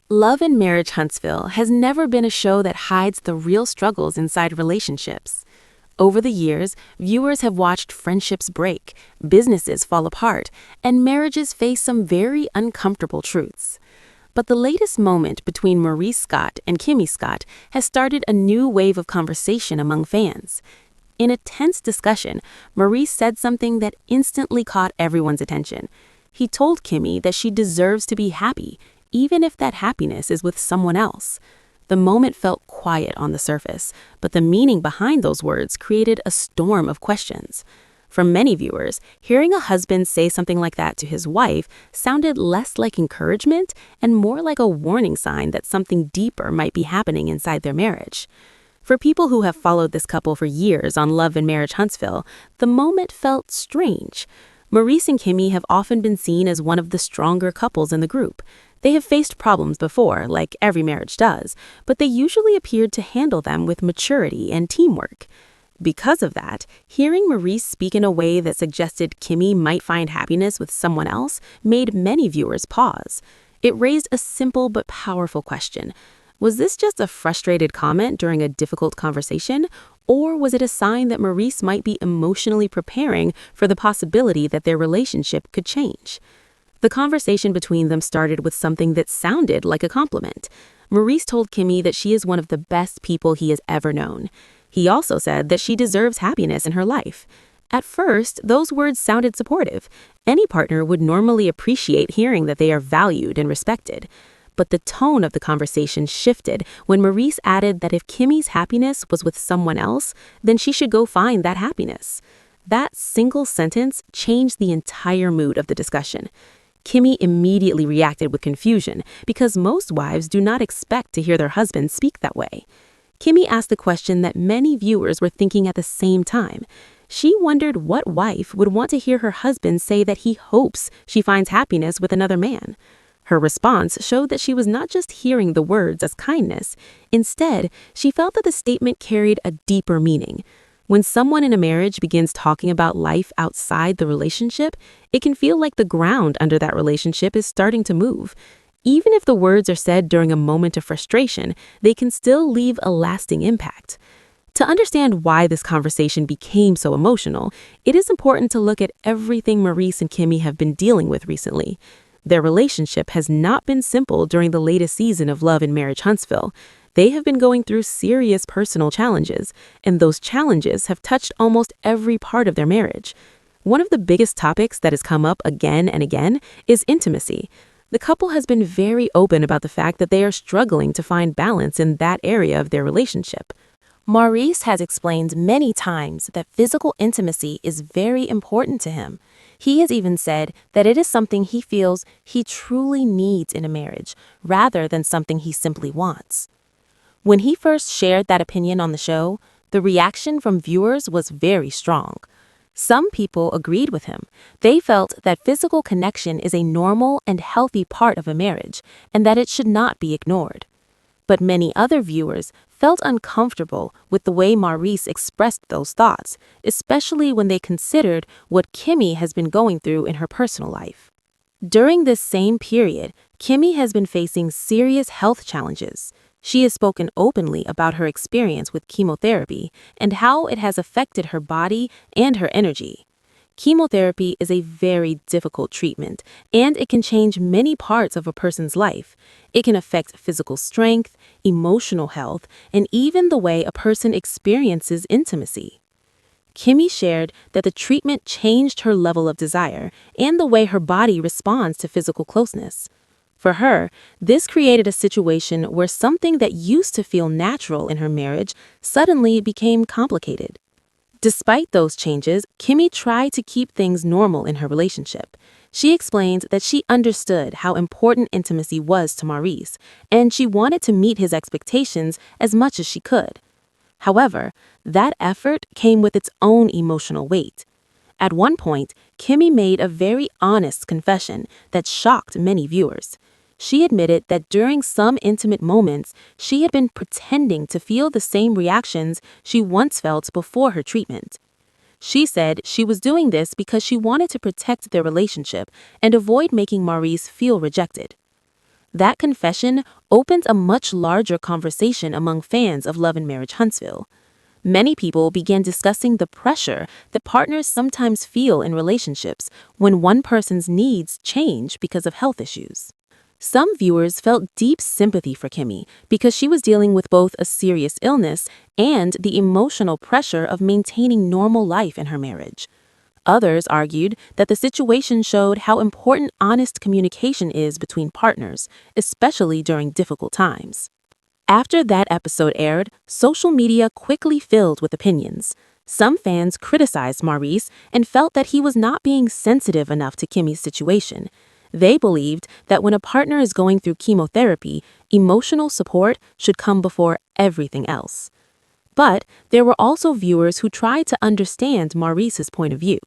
Love and Marriage Huntsville has never been a show that hides the real struggles inside relationships. Over the years, viewers have watched friendships break, businesses fall apart, and marriages face some very uncomfortable truths. But the latest moment between Maurice Scott and Kimmi Scott has started a new wave of conversation among fans. In a tense discussion, Maurice said something that instantly caught everyone's attention. He told Kimmi that she deserves to be happy, even if that happiness is with someone else. The moment felt quiet on the surface, but the meaning behind those words created a storm of questions. For many viewers, hearing a husband say something like that to his wife sounded less like encouragement and more like a warning sign that something deeper might be happening inside their marriage. For people who have followed this couple for years on Love and Marriage Huntsville, the moment felt strange. Maurice and Kimmi have often been seen as one of the stronger couples in the group. They have faced problems before, like every marriage does, but they usually appeared to handle them with maturity and teamwork. Because of that, hearing Maurice speak in a way that suggested Kimmi might find happiness with someone else made many viewers pause. It raised a simple but powerful question. Was this just a frustrated comment during a difficult conversation, or was it a sign that Maurice might be emotionally preparing for the possibility that their relationship could change? The conversation between them started with something that sounded like a compliment. Maurice told Kimmi that she is one of the best people he has ever known. He also said that she deserves happiness in her life. At first, those words sounded supportive. Any partner would normally appreciate hearing that they are valued and respected. But the tone of the conversation shifted when Maurice added that if Kimmi's happiness was with someone else, then she should go find that happiness. That single sentence changed the entire mood of the discussion. Kimmi immediately reacted with confusion because most wives do not expect to hear their husbands speak that way. Kimmi asked the question that many viewers were thinking at the same time. She wondered what wife would want to hear her husband say that he hopes she finds happiness with another man. Her response showed that she was not just hearing the words as kindness. Instead, she felt that the statement carried a deeper meaning. When someone in a marriage begins talking about life outside the relationship, it can feel like the ground under that relationship is starting to move. Even if the words are said during a moment of frustration, they can still leave a lasting impact. To understand why this conversation became so emotional, it is important to look at everything Maurice and Kimmi have been dealing with recently. Their relationship has not been simple during the latest season of Love and Marriage Huntsville. They have been going through serious personal challenges, and those challenges have touched almost every part of their marriage. One of the biggest topics that has come up again and again is intimacy. The couple has been very open about the fact that they are struggling to find balance in that area of their relationship. Maurice has explained many times that physical intimacy is very important to him. He has even said that it is something he feels he truly needs in a marriage, rather than something he simply wants. When he first shared that opinion on the show, the reaction from viewers was very strong. Some people agreed with him. They felt that physical connection is a normal and healthy part of a marriage, and that it should not be ignored. But many other viewers felt uncomfortable with the way Maurice expressed those thoughts, especially when they considered what Kimmi has been going through in her personal life. During this same period, Kimmi has been facing serious health challenges. She has spoken openly about her experience with chemotherapy and how it has affected her body and her energy. Chemotherapy is a very difficult treatment, and it can change many parts of a person's life. It can affect physical strength, emotional health, and even the way a person experiences intimacy. Kimmi shared that the treatment changed her level of desire and the way her body responds to physical closeness. For her, this created a situation where something that used to feel natural in her marriage suddenly became complicated. Despite those changes, Kimmi tried to keep things normal in her relationship. She explained that she understood how important intimacy was to Maurice, and she wanted to meet his expectations as much as she could. However, that effort came with its own emotional weight. At one point, Kimmi made a very honest confession that shocked many viewers. She admitted that during some intimate moments, she had been pretending to feel the same reactions she once felt before her treatment. She said she was doing this because she wanted to protect their relationship and avoid making Maurice feel rejected. That confession opens a much larger conversation among fans of Love and Marriage Huntsville. Many people began discussing the pressure that partners sometimes feel in relationships when one person's needs change because of health issues. Some viewers felt deep sympathy for Kimmi because she was dealing with both a serious illness and the emotional pressure of maintaining normal life in her marriage. Others argued that the situation showed how important honest communication is between partners, especially during difficult times. After that episode aired, social media quickly filled with opinions. Some fans criticized Maurice and felt that he was not being sensitive enough to Kimmi's situation. They believed that when a partner is going through chemotherapy, emotional support should come before everything else. But there were also viewers who tried to understand Maurice's point of view.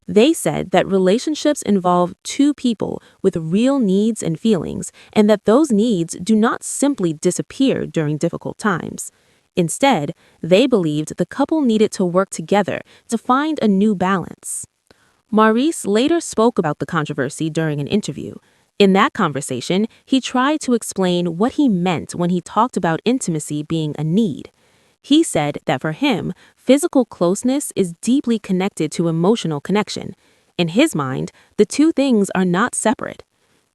They said that relationships involve two people with real needs and feelings, and that those needs do not simply disappear during difficult times. Instead, they believed the couple needed to work together to find a new balance. Maurice later spoke about the controversy during an interview. In that conversation, he tried to explain what he meant when he talked about intimacy being a need. He said that for him, physical closeness is deeply connected to emotional connection. In his mind, the two things are not separate.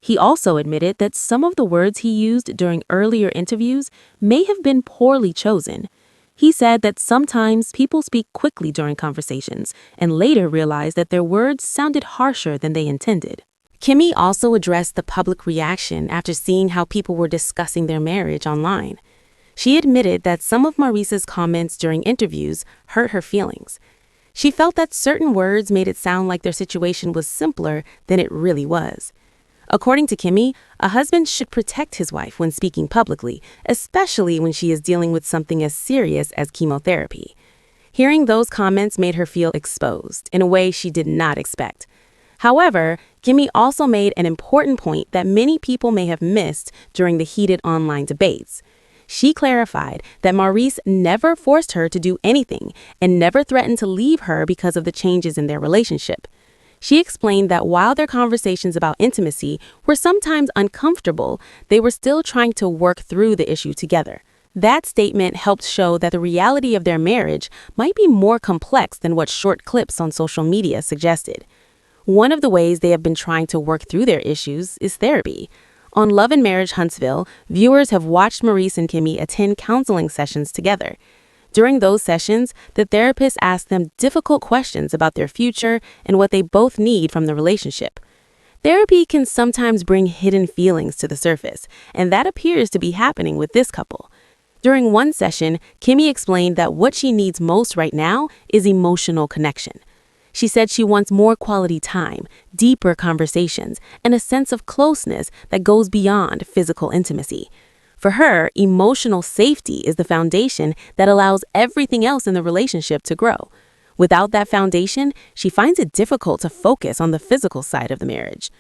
He also admitted that some of the words he used during earlier interviews may have been poorly chosen. He said that sometimes people speak quickly during conversations and later realize that their words sounded harsher than they intended. Kimmi also addressed the public reaction after seeing how people were discussing their marriage online. She admitted that some of Maurice's comments during interviews hurt her feelings. She felt that certain words made it sound like their situation was simpler than it really was. According to Kimmi, a husband should protect his wife when speaking publicly, especially when she is dealing with something as serious as chemotherapy. Hearing those comments made her feel exposed in a way she did not expect. However, Kimmi also made an important point that many people may have missed during the heated online debates. She clarified that Maurice never forced her to do anything and never threatened to leave her because of the changes in their relationship. She explained that while their conversations about intimacy were sometimes uncomfortable, they were still trying to work through the issue together. That statement helped show that the reality of their marriage might be more complex than what short clips on social media suggested. One of the ways they have been trying to work through their issues is therapy. On Love and Marriage Huntsville, viewers have watched Maurice and Kimmi attend counseling sessions together. During those sessions, the therapist asked them difficult questions about their future and what they both need from the relationship. Therapy can sometimes bring hidden feelings to the surface, and that appears to be happening with this couple. During one session, Kimmi explained that what she needs most right now is emotional connection. She said she wants more quality time, deeper conversations, and a sense of closeness that goes beyond physical intimacy. For her, emotional safety is the foundation that allows everything else in the relationship to grow. Without that foundation, she finds it difficult to focus on the physical side of the marriage.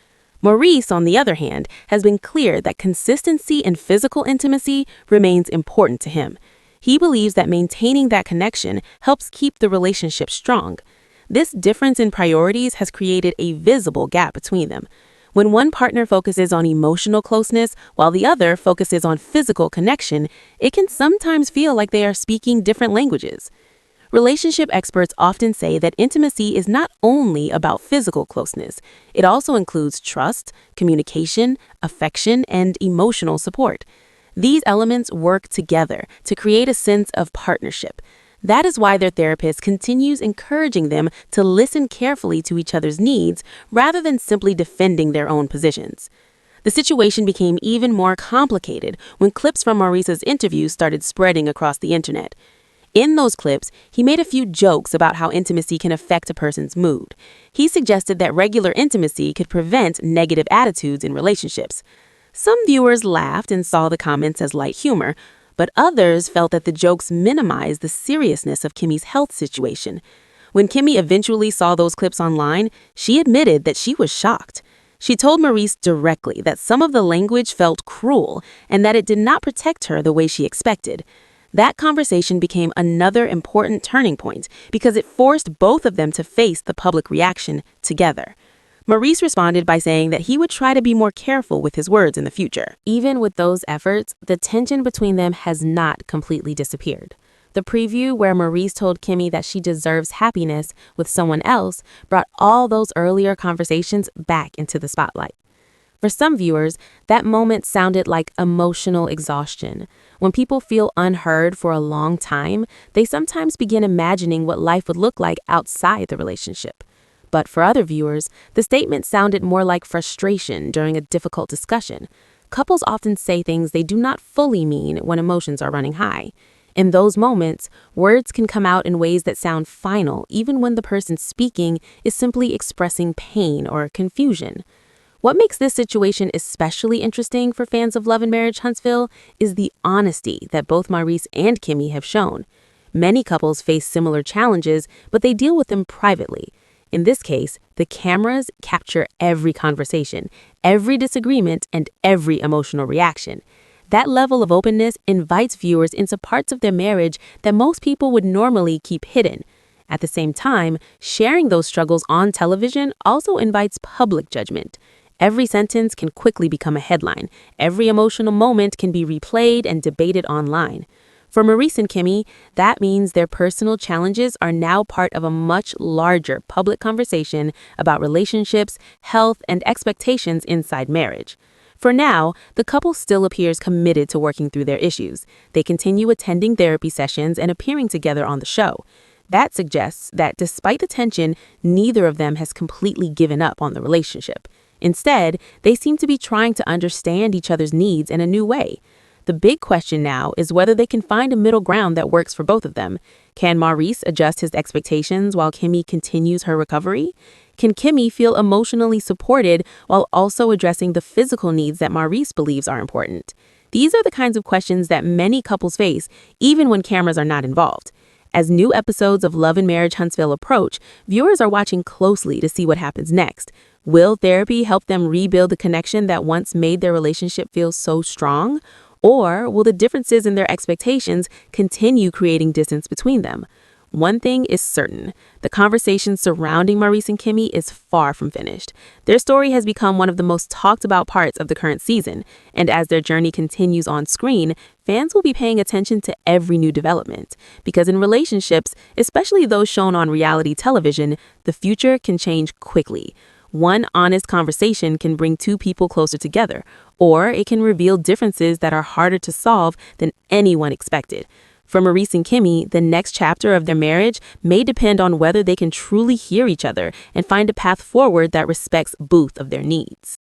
Maurice, on the other hand, has been clear that consistency in physical intimacy remains important to him. He believes that maintaining that connection helps keep the relationship strong. This difference in priorities has created a visible gap between them. When one partner focuses on emotional closeness while the other focuses on physical connection, it can sometimes feel like they are speaking different languages. Relationship experts often say that intimacy is not only about physical closeness. It also includes trust, communication, affection, and emotional support. These elements work together to create a sense of partnership. That is why their therapist continues encouraging them to listen carefully to each other's needs rather than simply defending their own positions. The situation became even more complicated when clips from Maurice's interviews started spreading across the internet. In those clips, he made a few jokes about how intimacy can affect a person's mood. He suggested that regular intimacy could prevent negative attitudes in relationships. Some viewers laughed and saw the comments as light humor, but others felt that the jokes minimized the seriousness of Kimmi's health situation. When Kimmi eventually saw those clips online, she admitted that she was shocked. She told Maurice directly that some of the language felt cruel and that it did not protect her the way she expected. That conversation became another important turning point because it forced both of them to face the public reaction together. Maurice responded by saying that he would try to be more careful with his words in the future. Even with those efforts, the tension between them has not completely disappeared. The preview where Maurice told Kimmi that she deserves happiness with someone else brought all those earlier conversations back into the spotlight. For some viewers, that moment sounded like emotional exhaustion. When people feel unheard for a long time, they sometimes begin imagining what life would look like outside the relationship. But for other viewers, the statement sounded more like frustration during a difficult discussion. Couples often say things they do not fully mean when emotions are running high. In those moments, words can come out in ways that sound final, even when the person speaking is simply expressing pain or confusion. What makes this situation especially interesting for fans of Love and Marriage Huntsville is the honesty that both Maurice and Kimmi have shown. Many couples face similar challenges, but they deal with them privately. In this case, the cameras capture every conversation, every disagreement, and every emotional reaction. That level of openness invites viewers into parts of their marriage that most people would normally keep hidden. At the same time, sharing those struggles on television also invites public judgment. Every sentence can quickly become a headline. Every emotional moment can be replayed and debated online. For Maurice and Kimmi, that means their personal challenges are now part of a much larger public conversation about relationships, health, and expectations inside marriage. For now, the couple still appears committed to working through their issues. They continue attending therapy sessions and appearing together on the show. That suggests that despite the tension, neither of them has completely given up on the relationship. Instead, they seem to be trying to understand each other's needs in a new way. The big question now is whether they can find a middle ground that works for both of them. Can Maurice adjust his expectations while Kimmi continues her recovery? Can Kimmi feel emotionally supported while also addressing the physical needs that Maurice believes are important? These are the kinds of questions that many couples face, even when cameras are not involved. As new episodes of Love and Marriage Huntsville approach, viewers are watching closely to see what happens next. Will therapy help them rebuild the connection that once made their relationship feel so strong? Or will the differences in their expectations continue creating distance between them? One thing is certain, the conversation surrounding Maurice and Kimmi is far from finished. Their story has become one of the most talked about parts of the current season, and as their journey continues on screen, fans will be paying attention to every new development. Because in relationships, especially those shown on reality television, the future can change quickly. One honest conversation can bring two people closer together, or it can reveal differences that are harder to solve than anyone expected. For Maurice and Kimmi, the next chapter of their marriage may depend on whether they can truly hear each other and find a path forward that respects both of their needs.